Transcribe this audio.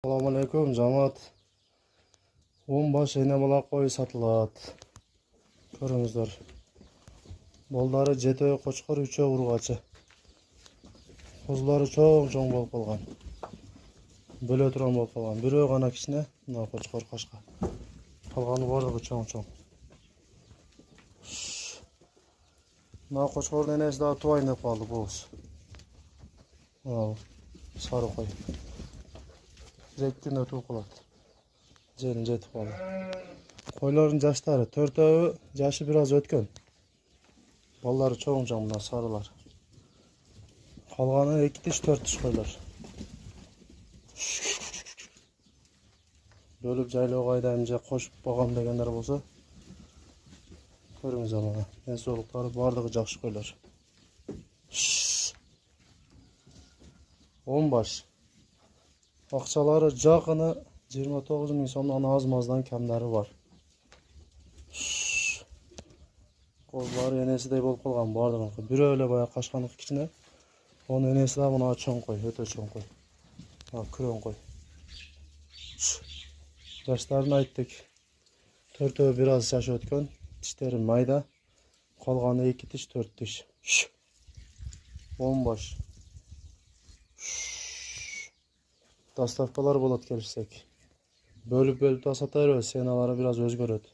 Assalamualaikum jamoat. 10 baş ene bola qo'y sotilat. Ko'ringizlar. Bollari 7 qo'chqor 3 urg'achi. Qo'zlari cho'ng bo'lib qolgan. Bo'la turan bo'lib qolgan. Biri g'ana kichkina, mana qo'chqor qashqa. Qolgani borlig'i cho'ng. Mana qo'chqorning enasida tuvoyni qoldi bo'z. Sarı qo'y. Zekkin o'tib qoladi. Jelin jetib qoldi. Qo'ylarning jashlari 4tavi jashi biroz o'tgan. Bollari cho'ng bundan sarılar. Qolgani 2 tish 4 tish qo'ylar. Bo'lib jaylab aydamja qo'shib bo'lgan deganlar bo'lsa, ko'ringizlar mana. Menso'liqlari borlig'i yaxshi qo'ylar. 10 baş. Akçaları cağını 29 ming so'mdan az-mazdan kamlari var. Qo'zlari enesiday bo'lib qolgan borlig'i. Biri o'yle boya qashqani kichkina. Onun enesidan buna cho'ng qo'y, o'ta cho'ng qo'y. Ha, kuron qo'y. Yaşlarını aytdik. 4'ü biraz yaş o'tgan, tishleri mayda. Qolgani 2 tish 4 tish. 10 baş. Dastavkalar bo'lib kelishsak. Bölüp da satarız, senaları biraz özgürüt.